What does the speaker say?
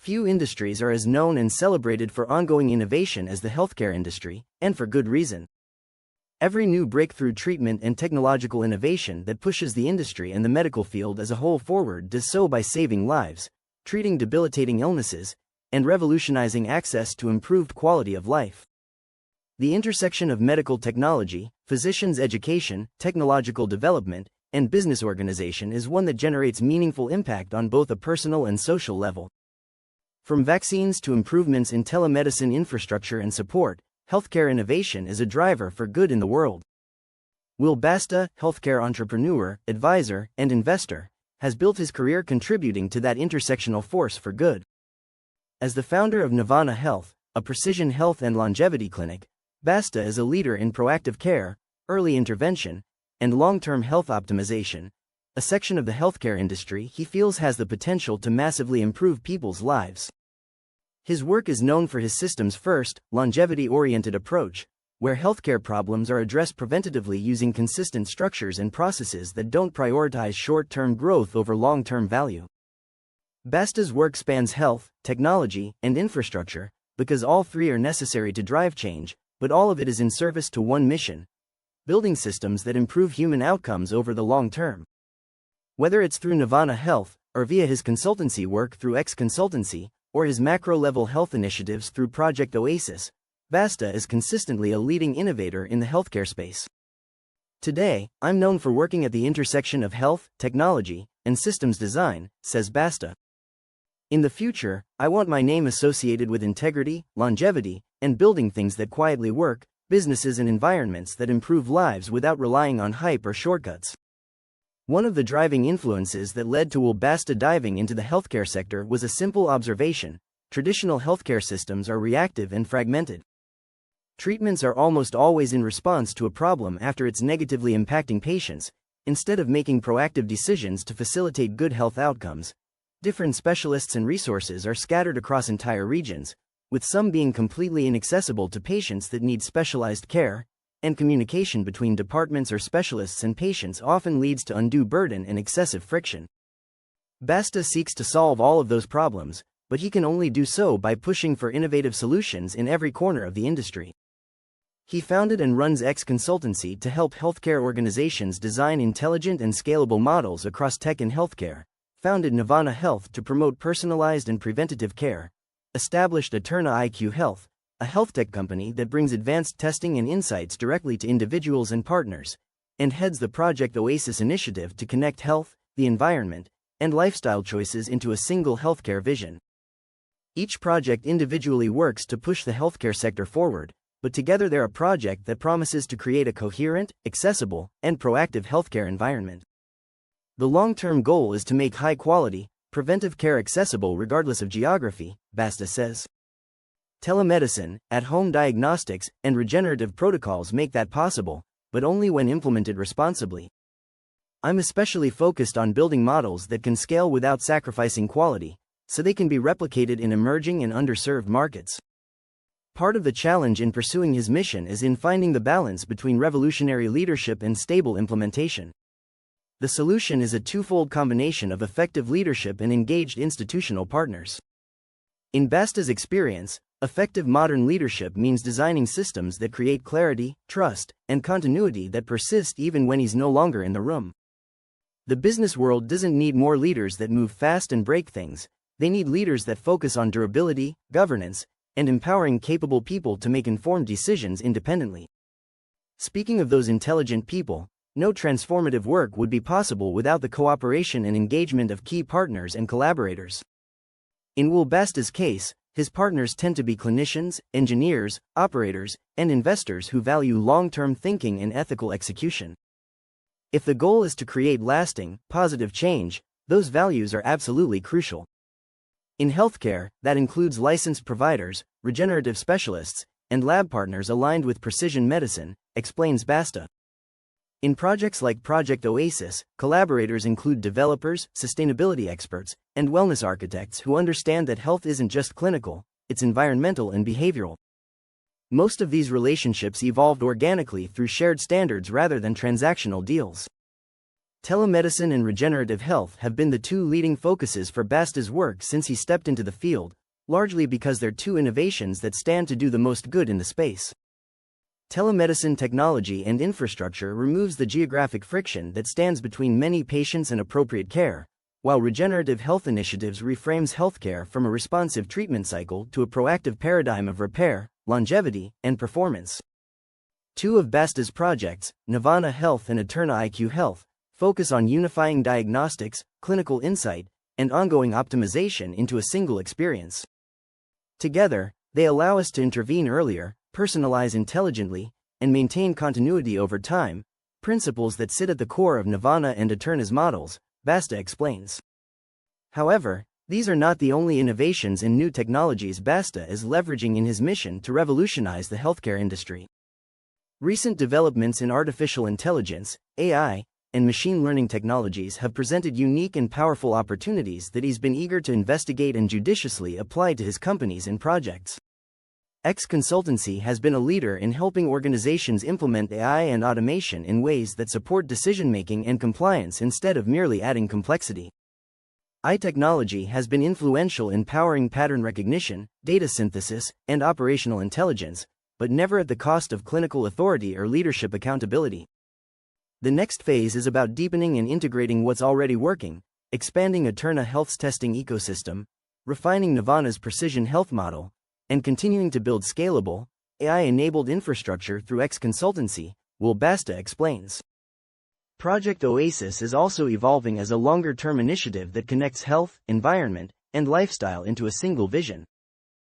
Few industries are as known and celebrated for ongoing innovation as the healthcare industry, and for good reason. Every new breakthrough treatment and technological innovation that pushes the industry and the medical field as a whole forward does so by saving lives, treating debilitating illnesses, and revolutionizing access to improved quality of life. The intersection of medical technology, physicians' education, technological development, and business organization is one that generates meaningful impact on both a personal and social level. From vaccines to improvements in telemedicine infrastructure and support, healthcare innovation is a driver for good in the world. Will Basta, healthcare entrepreneur, advisor, and investor, has built his career contributing to that intersectional force for good. As the founder of Nívana Health, a precision health and longevity clinic, Basta is a leader in proactive care, early intervention, and long-term health optimization, a section of the healthcare industry he feels has the potential to massively improve people's lives. His work is known for his systems-first, longevity-oriented approach, where healthcare problems are addressed preventatively using consistent structures and processes that don't prioritize short-term growth over long-term value. Basta's work spans health, technology, and infrastructure, because all three are necessary to drive change, but all of it is in service to one mission: building systems that improve human outcomes over the long term. Whether it's through Nívana Health, or via his consultancy work through X Consultancy, or his macro-level health initiatives through Project Oasis, Basta is consistently a leading innovator in the healthcare space. Today, I'm known for working at the intersection of health, technology, and systems design, says Basta. In the future, I want my name associated with integrity, longevity, and building things that quietly work, businesses and environments that improve lives without relying on hype or shortcuts. One of the driving influences that led to Will Basta diving into the healthcare sector was a simple observation: traditional healthcare systems are reactive and fragmented. Treatments are almost always in response to a problem after it's negatively impacting patients, instead of making proactive decisions to facilitate good health outcomes. Different specialists and resources are scattered across entire regions, with some being completely inaccessible to patients that need specialized care, and communication between departments or specialists and patients often leads to undue burden and excessive friction. Basta seeks to solve all of those problems, but he can only do so by pushing for innovative solutions in every corner of the industry. He founded and runs X Consultancy to help healthcare organizations design intelligent and scalable models across tech and healthcare, founded Nívana Health to promote personalized and preventative care, established Eterna IQ Health, a health tech company that brings advanced testing and insights directly to individuals and partners, and heads the Project Oasis initiative to connect health, the environment, and lifestyle choices into a single healthcare vision. Each project individually works to push the healthcare sector forward, but together they're a project that promises to create a coherent, accessible, and proactive healthcare environment. The long-term goal is to make high-quality, preventive care accessible regardless of geography, Basta says. Telemedicine, at-home diagnostics, and regenerative protocols make that possible, but only when implemented responsibly. I'm especially focused on building models that can scale without sacrificing quality, so they can be replicated in emerging and underserved markets. Part of the challenge in pursuing his mission is in finding the balance between revolutionary leadership and stable implementation. The solution is a twofold combination of effective leadership and engaged institutional partners. In Basta's experience, effective modern leadership means designing systems that create clarity, trust, and continuity that persist even when he's no longer in the room. The business world doesn't need more leaders that move fast and break things; they need leaders that focus on durability, governance, and empowering capable people to make informed decisions independently. Speaking of those intelligent people, no transformative work would be possible without the cooperation and engagement of key partners and collaborators. In Will Basta's case, his partners tend to be clinicians, engineers, operators, and investors who value long-term thinking and ethical execution. If the goal is to create lasting, positive change, those values are absolutely crucial. In healthcare, that includes licensed providers, regenerative specialists, and lab partners aligned with precision medicine, explains Basta. In projects like Project Oasis, collaborators include developers, sustainability experts, and wellness architects who understand that health isn't just clinical, it's environmental and behavioral. Most of these relationships evolved organically through shared standards rather than transactional deals. Telemedicine and regenerative health have been the two leading focuses for Basta's work since he stepped into the field, largely because they're two innovations that stand to do the most good in the space. Telemedicine technology and infrastructure removes the geographic friction that stands between many patients and appropriate care, while regenerative health initiatives reframes healthcare from a responsive treatment cycle to a proactive paradigm of repair, longevity, and performance. Two of Basta's projects, Nívana Health and Eterna IQ Health, focus on unifying diagnostics, clinical insight, and ongoing optimization into a single experience. Together, they allow us to intervene earlier, personalize intelligently, and maintain continuity over time, principles that sit at the core of Nívana and Eterna's models, Basta explains. However, these are not the only innovations and new technologies Basta is leveraging in his mission to revolutionize the healthcare industry. Recent developments in artificial intelligence, AI, and machine learning technologies have presented unique and powerful opportunities that he's been eager to investigate and judiciously apply to his companies and projects. X Consultancy has been a leader in helping organizations implement AI and automation in ways that support decision-making and compliance instead of merely adding complexity. Technology has been influential in powering pattern recognition, data synthesis, and operational intelligence, but never at the cost of clinical authority or leadership accountability. The next phase is about deepening and integrating what's already working, expanding Eterna Health's testing ecosystem, refining Nívana's precision health model, and continuing to build scalable, AI-enabled infrastructure through X Consultancy, Will Basta explains. Project Oasis is also evolving as a longer-term initiative that connects health, environment, and lifestyle into a single vision.